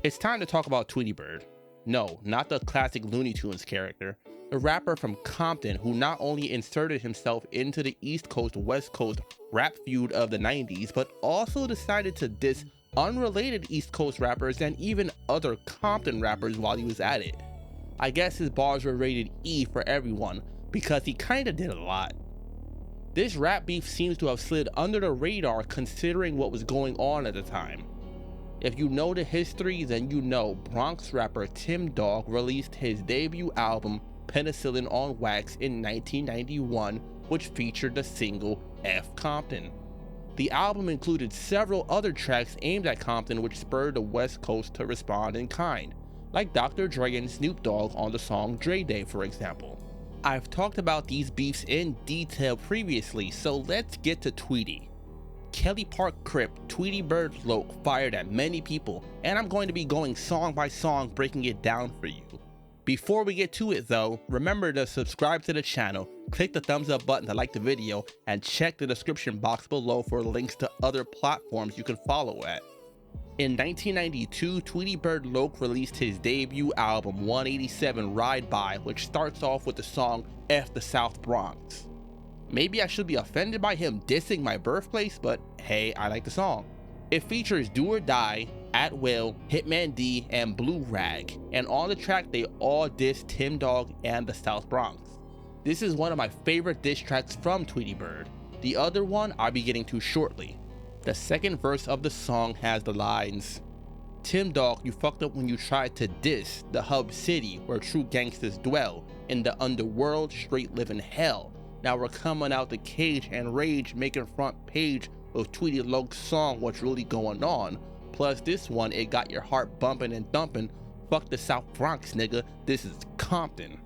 It's time to talk about Tweedy Bird. No, not the classic Looney Tunes character. The rapper from Compton who not only inserted himself into the East Coast West Coast rap feud of the 90s, but also decided to diss unrelated East Coast rappers and even other Compton rappers while he was at it. I guess his bars were rated E for everyone because he kinda did a lot. This rap beef seems to have slid under the radar considering what was going on at the time. If you know the history, then you know Bronx rapper N.W.A released his debut album Penicillin on Wax in 1991, which featured the single F Compton. The album included several other tracks aimed at Compton which spurred the West Coast to respond in kind, like Dr. Dre and Snoop Dogg on the song Dre Day, for example. I've talked about these beefs in detail previously, so let's get to Tweedy. Kelly Park Crip, Tweedy Bird Loc fired at many people, and I'm going to be going song by song breaking it down for you. Before we get to it though, remember to subscribe to the channel, click the thumbs up button to like the video, and check the description box below for links to other platforms you can follow at. In 1992, Tweedy Bird Loc released his debut album 187 Ride By, which starts off with the song F the South Bronx. Maybe I should be offended by him dissing my birthplace, but hey, I like the song. It features Do or Die, At Will, Hitman D, and Blue Rag, and on the track they all diss Tim Dog and the South Bronx. This is one of my favorite diss tracks from Tweedy Bird. The other one I'll be getting to shortly. The second verse of the song has the lines, Tim Dog, you fucked up when you tried to diss the hub city where true gangsters dwell, in the underworld straight living hell. Now we're coming out the cage and rage, making front page of Tweedy Loc's song What's Really Going On. Plus this one, it got your heart bumping and thumping. Fuck the South Bronx, nigga, this is Compton.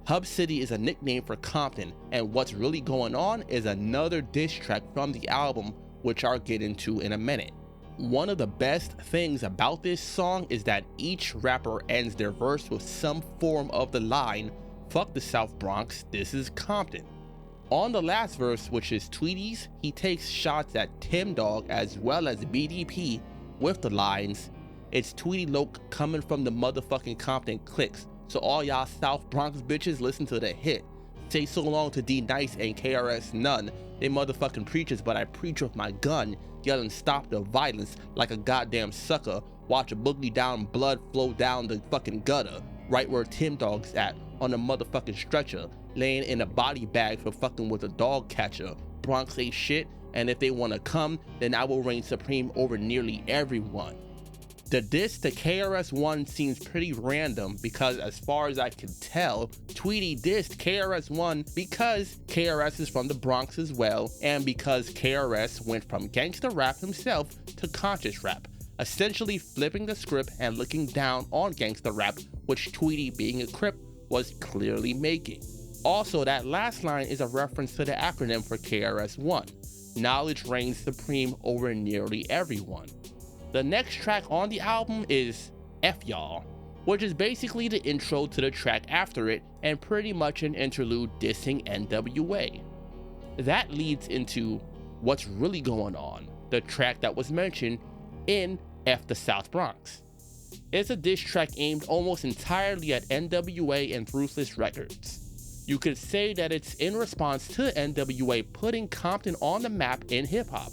Hub City is a nickname for Compton, and What's Really Going On is another diss track from the album, which I'll get into in a minute. One of the best things about this song is that each rapper ends their verse with some form of the line, fuck the South Bronx, this is Compton. On the last verse, which is Tweedy's, he takes shots at Tim Dog as well as BDP with the lines, it's Tweedy Loc coming from the motherfucking Compton clicks, so all y'all South Bronx bitches listen to the hit. Say so long to D Nice and KRS none, they motherfucking preachers but I preach with my gun, yelling stop the violence like a goddamn sucker, watch a boogie down blood flow down the fucking gutter, right where Tim Dog's at, on the motherfucking stretcher, laying in a body bag for fucking with a dog catcher. Bronx ain't shit, and if they wanna come, then I will reign supreme over nearly everyone. The diss to KRS-One seems pretty random because as far as I can tell, Tweedy dissed KRS-One because KRS is from the Bronx as well, and because KRS went from gangsta rap himself to conscious rap, essentially flipping the script and looking down on gangsta rap, which Tweedy, being a Crip, was clearly making. Also, that last line is a reference to the acronym for KRS-One, knowledge reigns supreme over nearly everyone. The next track on the album is F.W.A, which is basically the intro to the track after it and pretty much an interlude dissing N.W.A. That leads into What's Really Going On, the track that was mentioned in F the South Bronx. It's a diss track aimed almost entirely at N.W.A and Ruthless records. You could say that it's in response to N.W.A putting Compton on the map in hip-hop.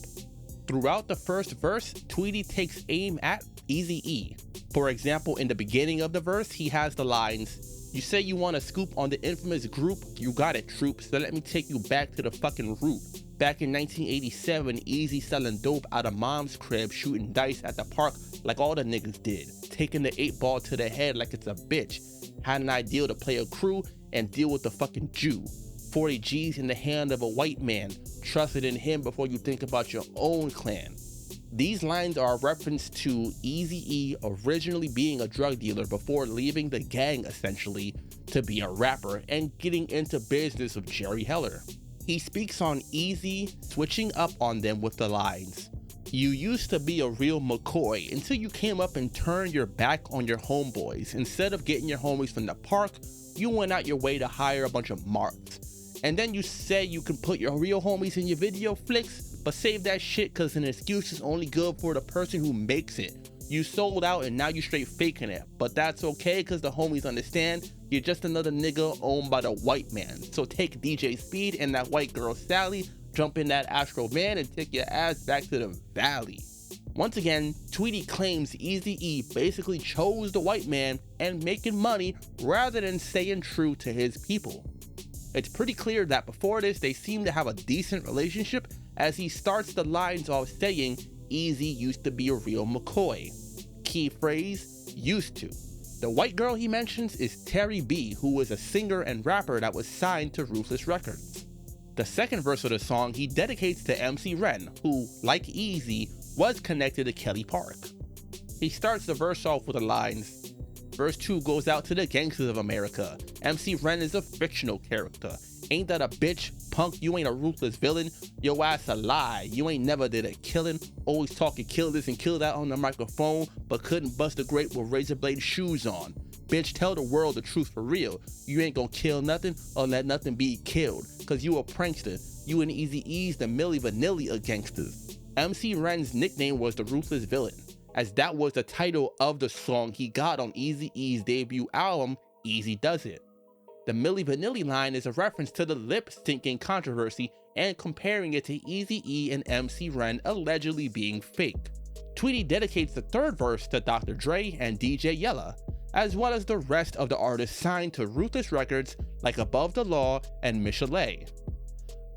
Throughout the first verse, Tweedy takes aim at Eazy-E. For example, in the beginning of the verse, he has the lines, you say you want to scoop on the infamous group, you got it troop, so let me take you back to the fucking root. Back in 1987, Eazy selling dope out of mom's crib, shooting dice at the park like all the niggas did, taking the 8-ball to the head like it's a bitch. Had an ideal to play a crew and deal with the fucking Jew. 40 G's in the hand of a white man, trusted in him before you think about your own clan. These lines are a reference to Eazy-E originally being a drug dealer before leaving the gang essentially to be a rapper and getting into business with Jerry Heller. He speaks on Eazy switching up on them with the lines, you used to be a real McCoy until you came up and turned your back on your homeboys. Instead of getting your homies from the park, you went out your way to hire a bunch of marks. And then you say you can put your real homies in your video flicks, but save that shit cause an excuse is only good for the person who makes it. You sold out and now you straight faking it, but that's okay cause the homies understand you're just another nigga owned by the white man. So take DJ Speed and that white girl Sally, jump in that Astro van and take your ass back to the valley. Once again, Tweedy claims Eazy-E basically chose the white man and making money rather than staying true to his people. It's pretty clear that before this they seem to have a decent relationship, as he starts the lines off saying Eazy used to be a real McCoy. Key phrase, used to. The white girl he mentions is Terry B, who was a singer and rapper that was signed to Ruthless Records. The second verse of the song he dedicates to MC Ren, who, like Eazy, was connected to Kelly Park. He starts the verse off with the lines, verse 2 goes out to the gangsters of America. MC Ren is a fictional character. Ain't that a bitch? Punk, you ain't a ruthless villain. Yo ass a lie. You ain't never did a killing. Always talking kill this and kill that on the microphone, but couldn't bust a grape with razor blade shoes on. Bitch, tell the world the truth for real. You ain't gonna kill nothing or let nothing be killed, cause you a prankster. You and Eazy-E's the Milli Vanilli of gangsters. MC Ren's nickname was the Ruthless Villain, as that was the title of the song he got on Eazy-E's debut album, Eazy Does It. The Milli Vanilli line is a reference to the lip-syncing controversy and comparing it to Eazy-E and MC Ren allegedly being fake. Tweedy dedicates the third verse to Dr. Dre and DJ Yella, as well as the rest of the artists signed to Ruthless Records like Above the Law and H.W.A.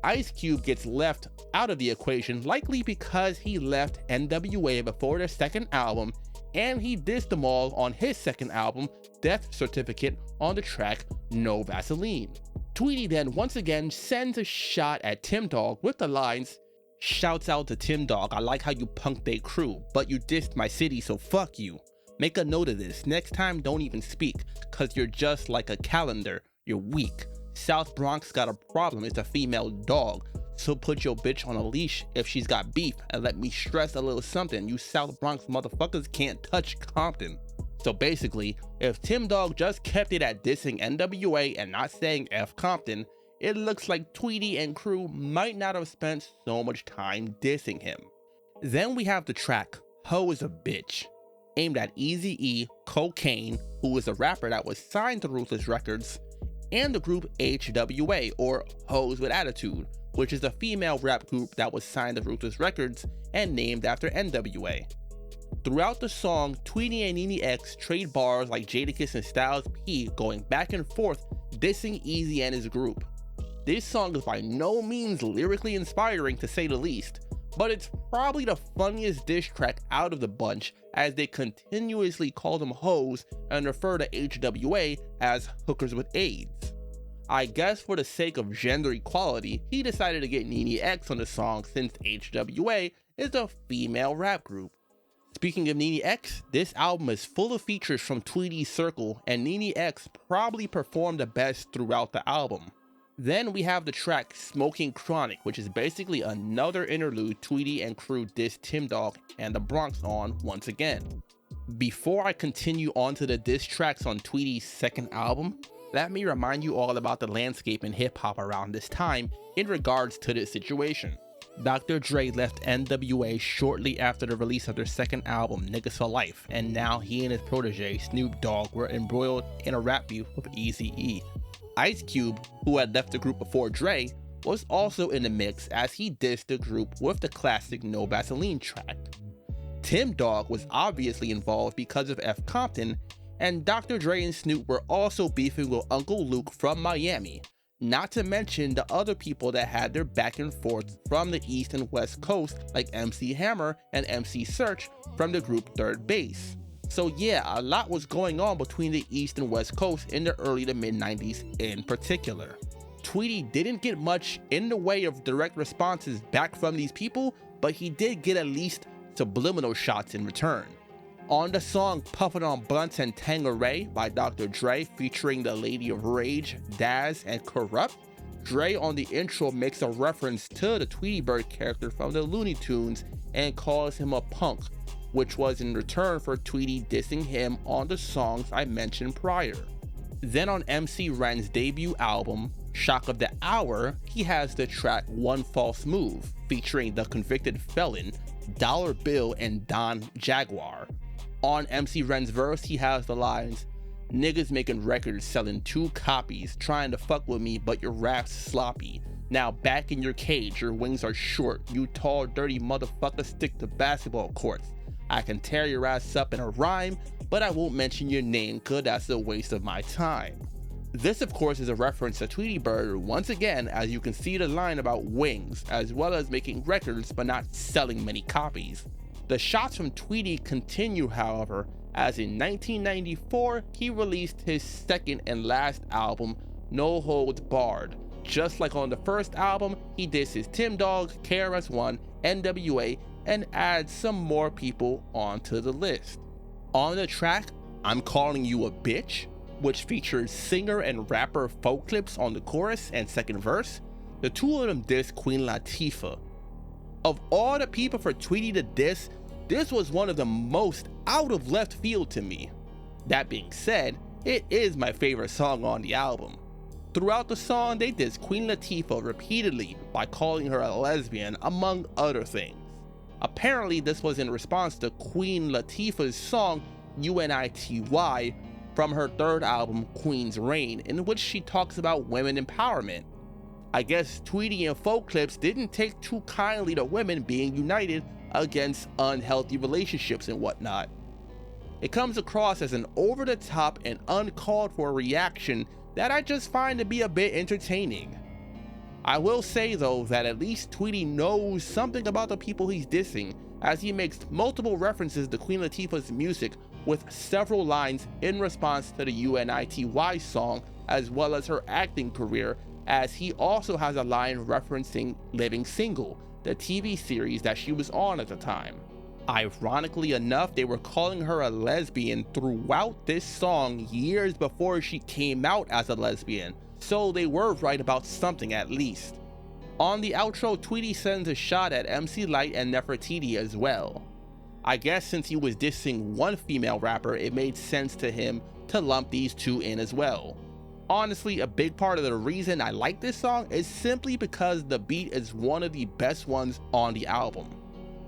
Ice Cube gets left out of the equation, likely because he left N.W.A. before their second album, and he dissed them all on his second album, Death Certificate, on the track No Vaseline. Tweedy then once again sends a shot at Tim Dog with the lines, shouts out to Tim Dog, I like how you punked they crew, but you dissed my city so fuck you. Make a note of this, next time don't even speak, cause you're just like a calendar, you're weak. South Bronx got a problem, it's a female dog. So put your bitch on a leash if she's got beef, and let me stress a little something, you South Bronx motherfuckers can't touch Compton. So basically, if Tim Dog just kept it at dissing N.W.A. and not saying F Compton, it looks like Tweedy and crew might not have spent so much time dissing him. Then we have the track, Ho is a Bitch, aimed at Eazy-E, Cocaine, who was a rapper that was signed to Ruthless Records, and the group H.W.A, or Hoes with Attitude, which is a female rap group that was signed to Ruthless Records and named after N.W.A. Throughout the song, Tweedy and N.W.A trade bars like Jadakiss and Styles P, going back and forth dissing Eazy and his group. This song is by no means lyrically inspiring to say the least, but it's probably the funniest diss track out of the bunch, as they continuously call them hoes and refer to H.W.A as hookers with AIDS. I guess for the sake of gender equality, he decided to get N.W.A on the song since H.W.A is a female rap group. Speaking of N.W.A, this album is full of features from Tweedy's circle, and N.W.A probably performed the best throughout the album. Then we have the track Smoking Chronic, which is basically another interlude Tweedy and crew diss Tim Dog and the Bronx on once again. Before I continue on to the diss tracks on Tweedy's second album, let me remind you all about the landscape in hip-hop around this time in regards to this situation. Dr. Dre left N.W.A shortly after the release of their second album, Niggas for Life, and now he and his protege, Snoop Dogg, were embroiled in a rap beef with Eazy-E. Ice Cube, who had left the group before Dre, was also in the mix as he dissed the group with the classic No Vaseline track. Tim Dog was obviously involved because of F Compton, and Dr. Dre and Snoop were also beefing with Uncle Luke from Miami, not to mention the other people that had their back and forth from the East and West Coast like MC Hammer and MC Search from the group Third Base. So yeah, a lot was going on between the East and West Coast in the early to mid 90s in particular. Tweedy didn't get much in the way of direct responses back from these people, but he did get at least subliminal shots in return. On the song Puffin' on Blunts and Tangeray by Dr. Dre featuring the Lady of Rage, Daz, and Corrupt, Dre on the intro makes a reference to the Tweedy Bird character from the Looney Tunes and calls him a punk, which was in return for Tweedy dissing him on the songs I mentioned prior. Then on MC Ren's debut album, Shock of the Hour, he has the track One False Move featuring the convicted felon, Dollar Bill, and Don Jaguar. On MC Ren's verse, he has the lines, "Niggas making records selling 2 copies, trying to fuck with me but your rap's sloppy. Now back in your cage, your wings are short, you tall dirty motherfucker stick to basketball courts. I can tear your ass up in a rhyme, but I won't mention your name cause that's a waste of my time." This of course is a reference to Tweedy Bird once again, as you can see the line about wings, as well as making records but not selling many copies. The shots from Tweedy continue, however, as in 1994 he released his second and last album, No Holds Barred. Just like on the first album, he disses Tim Dog, KRS-One, N.W.A, and adds some more people onto the list. On the track, I'm Calling You a Bitch, which features singer and rapper Folk Clips on the chorus and second verse, the two of them diss Queen Latifah. Of all the people for Tweedy to diss, this was one of the most out of left field to me. That being said, it is my favorite song on the album. Throughout the song, they diss Queen Latifah repeatedly by calling her a lesbian, among other things. Apparently, this was in response to Queen Latifah's song N.W.A from her third album, Queen's Reign, in which she talks about women empowerment. I guess Tweedy and Folk Clips didn't take too kindly to women being united against unhealthy relationships and whatnot. It comes across as an over-the-top and uncalled for reaction that I just find to be a bit entertaining. I will say though that at least Tweedy knows something about the people he's dissing, as he makes multiple references to Queen Latifah's music with several lines in response to the N.W.A song, as well as her acting career, as he also has a line referencing Living Single, the TV series that she was on at the time. Ironically enough, they were calling her a lesbian throughout this song years before she came out as a lesbian, so they were right about something at least. On the outro, Tweedy sends a shot at MC Lyte and Nefertiti as well. I guess since he was dissing one female rapper, it made sense to him to lump these two in as well. Honestly, a big part of the reason I like this song is simply because the beat is one of the best ones on the album.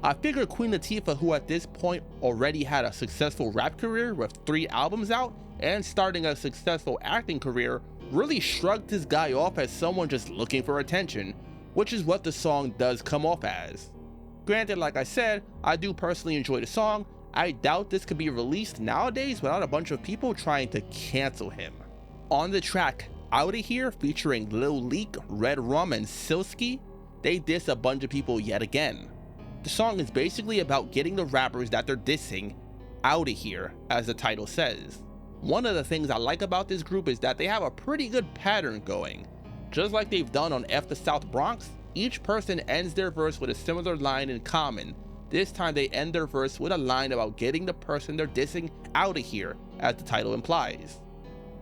I figured Queen Latifah, who at this point already had a successful rap career with 3 albums out and starting a successful acting career, really shrugged this guy off as someone just looking for attention, which is what the song does come off as. Granted, like I said, I do personally enjoy the song. I doubt this could be released nowadays without a bunch of people trying to cancel him. On the track Outta Here, featuring Lil Leak, Red Rum, and Silski, they diss a bunch of people yet again. The song is basically about getting the rappers that they're dissing outta here, as the title says. One of the things I like about this group is that they have a pretty good pattern going. Just like they've done on F the South Bronx, each person ends their verse with a similar line in common. This time they end their verse with a line about getting the person they're dissing outta here, as the title implies.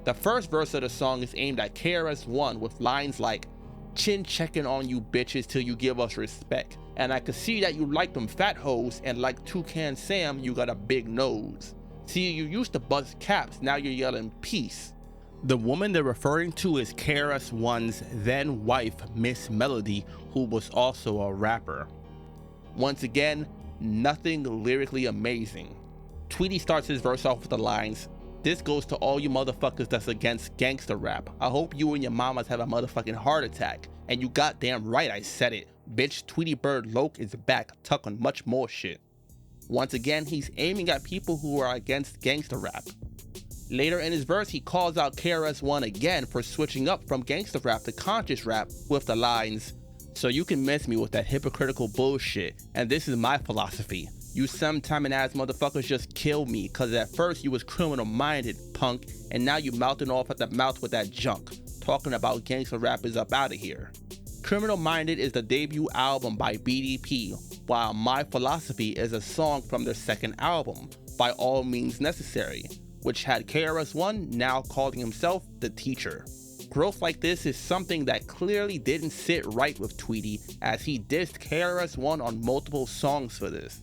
The first verse of the song is aimed at KRS-One with lines like, "Chin checking on you bitches till you give us respect. And I could see that you like them fat hoes, and like Toucan Sam, you got a big nose. See, you used to bust caps, now you're yelling peace." The woman they're referring to is KRS-One's then wife, Miss Melody, who was also a rapper. Once again, nothing lyrically amazing. Tweedy starts his verse off with the lines, "This goes to all you motherfuckers that's against gangster rap. I hope you and your mamas have a motherfucking heart attack. And you goddamn right I said it. Bitch, Tweedy Bird Loc is back, talking much more shit." Once again, he's aiming at people who are against gangster rap. Later in his verse, he calls out KRS-One again for switching up from gangster rap to conscious rap with the lines, "So you can miss me with that hypocritical bullshit, and this is my philosophy. You sometime ass motherfuckers just kill me, cause at first you was criminal minded, punk, and now you mouthing off at the mouth with that junk, talking about gangster rap is up outta here." Criminal Minded is the debut album by BDP, while My Philosophy is a song from their second album, By All Means Necessary, which had KRS-One now calling himself the Teacher. Growth like this is something that clearly didn't sit right with Tweedy, as he dissed KRS-One on multiple songs for this.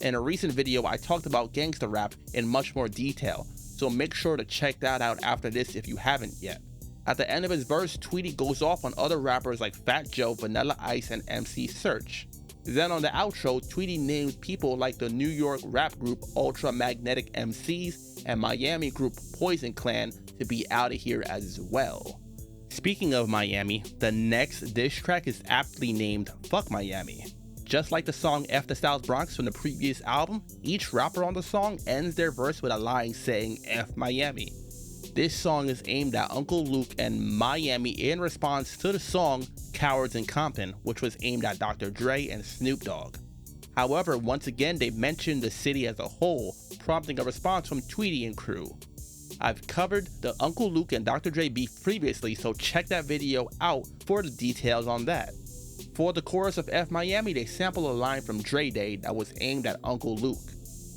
In a recent video, I talked about gangster rap in much more detail, so make sure to check that out after this if you haven't yet. At the end of his verse, Tweedy goes off on other rappers like Fat Joe, Vanilla Ice, and MC Search. Then on the outro, Tweedy named people like the New York rap group Ultra Magnetic MCs and Miami group Poison Clan to be out of here as well. Speaking of Miami, the next diss track is aptly named Fuck Miami. Just like the song F the South Bronx from the previous album, each rapper on the song ends their verse with a line saying F Miami. This song is aimed at Uncle Luke and Miami in response to the song Cowards in Compton, which was aimed at Dr. Dre and Snoop Dogg. However, once again they mentioned the city as a whole, prompting a response from Tweedy and crew. I've covered the Uncle Luke and Dr. Dre beef previously, so check that video out for the details on that. For the chorus of F Miami, they sample a line from Dre Day that was aimed at Uncle Luke.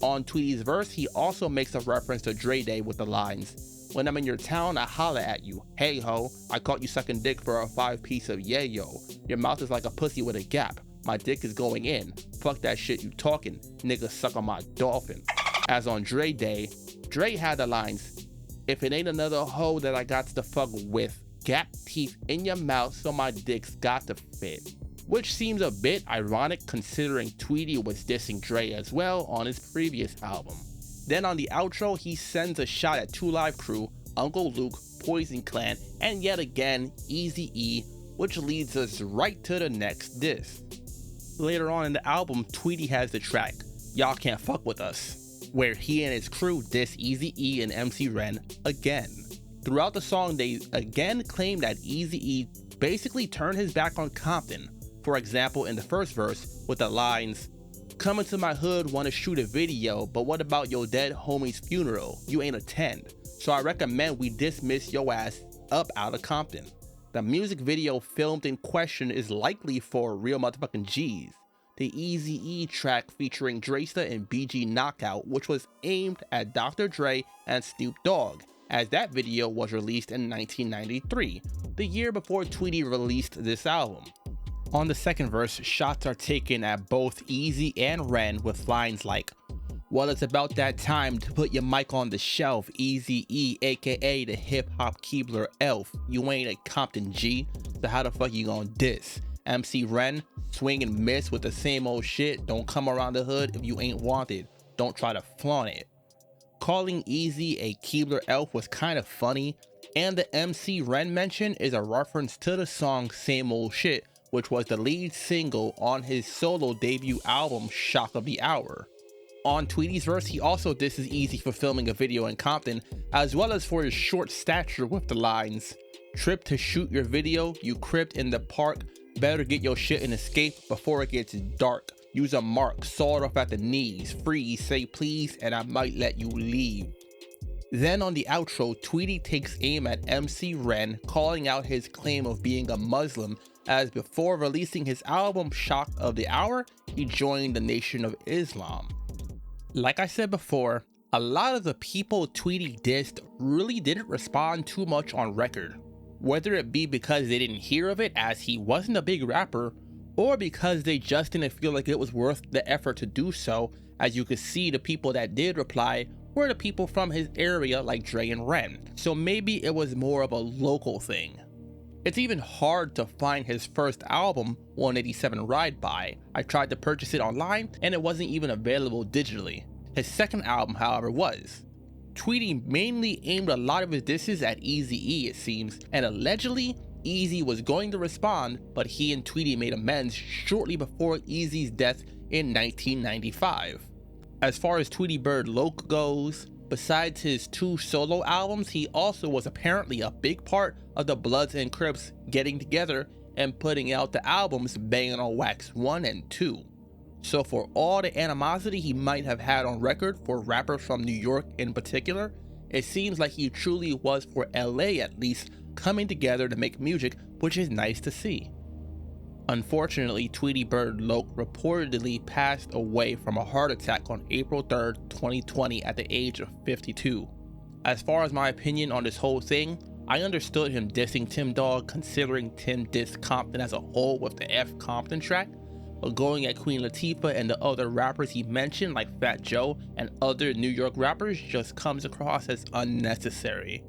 On Tweedy's verse, he also makes a reference to Dre Day with the lines, "When I'm in your town, I holla at you. Hey ho, I caught you sucking dick for a 5-piece of yayo. Your mouth is like a pussy with a gap. My dick is going in. Fuck that shit you talking. Nigga suck on my dolphin." As on Dre Day, Dre had the lines, "If it ain't another hoe that I got to fuck with, gap teeth in your mouth so my dick's got to fit." Which seems a bit ironic considering Tweedy was dissing Dre as well on his previous album. Then on the outro, he sends a shot at 2 Live Crew, Uncle Luke, Poison Clan, and yet again Eazy-E, which leads us right to the next diss. Later on in the album, Tweedy has the track Y'all Can't Fuck With Us, where he and his crew diss Eazy-E and MC Ren again. Throughout the song, they again claim that Eazy-E basically turned his back on Compton. For example, in the first verse, with the lines, "Coming to my hood, wanna shoot a video, but what about your dead homie's funeral? You ain't attend. So I recommend we dismiss your ass up out of Compton." The music video filmed in question is likely for real motherfucking G's. The Eazy-E track featuring Dresta and BG Knockout, which was aimed at Dr. Dre and Snoop Dogg, as that video was released in 1993, the year before Tweedy released this album. On the second verse, shots are taken at both Eazy and Ren with lines like, "Well, it's about that time to put your mic on the shelf, Eazy-E, aka the hip-hop Keebler elf. You ain't a Compton G, so how the fuck you gonna diss? MC Ren, swing and miss with the same old shit. Don't come around the hood if you ain't wanted. Don't try to flaunt it." Calling Eazy a Keebler elf was kind of funny, and the MC Ren mention is a reference to the song Same Old Shit, which was the lead single on his solo debut album Shock of the Hour. On Tweedy's verse, he also disses Eazy for filming a video in Compton, as well as for his short stature with the lines, "Trip to shoot your video, you cripped in the park, better get your shit and escape before it gets dark. Use a mark, sawed off at the knees, freeze, say please, and I might let you leave." Then on the outro, Tweedy takes aim at MC Ren, calling out his claim of being a Muslim, as before releasing his album Shock of the Hour, he joined the Nation of Islam. Like I said before, a lot of the people Tweedy dissed really didn't respond too much on record, whether it be because they didn't hear of it as he wasn't a big rapper, or because they just didn't feel like it was worth the effort to do so. As you could see, the people that did reply were the people from his area like Dre and Ren, so maybe it was more of a local thing. It's even hard to find his first album, 187 Ride By. I tried to purchase it online and it wasn't even available digitally. His second album, however, was. Tweedy mainly aimed a lot of his disses at Eazy-E, it seems, and allegedly, Eazy was going to respond, but he and Tweedy made amends shortly before Eazy's death in 1995. As far as Tweedy Bird Loc goes, besides his 2 solo albums, he also was apparently a big part of the Bloods and Crips getting together and putting out the albums Bangin' on Wax 1 and 2. So for all the animosity he might have had on record for rappers from New York in particular, it seems like he truly was, for LA at least, coming together to make music, which is nice to see. Unfortunately, Tweedy Bird Loc reportedly passed away from a heart attack on April 3rd, 2020 at the age of 52. As far as my opinion on this whole thing, I understood him dissing Tim Dog considering Tim dissed Compton as a whole with the F Compton track, but going at Queen Latifah and the other rappers he mentioned like Fat Joe and other New York rappers just comes across as unnecessary.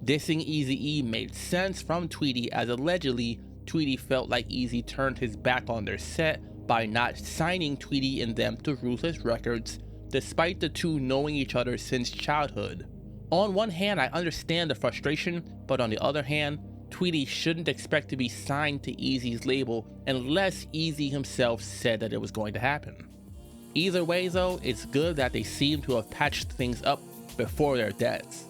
Dissing Eazy-E made sense from Tweedy, as allegedly Tweedy felt like Eazy turned his back on their set by not signing Tweedy and them to Ruthless Records, despite the two knowing each other since childhood. On one hand, I understand the frustration, but on the other hand, Tweedy shouldn't expect to be signed to Eazy's label unless Eazy himself said that it was going to happen. Either way though, it's good that they seem to have patched things up before their deaths.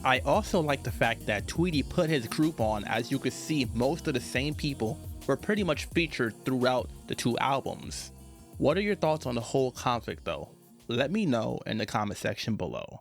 I also like the fact that Tweedy put his group on. As you could see, most of the same people were pretty much featured throughout the two albums. What are your thoughts on the whole conflict though? Let me know in the comment section below.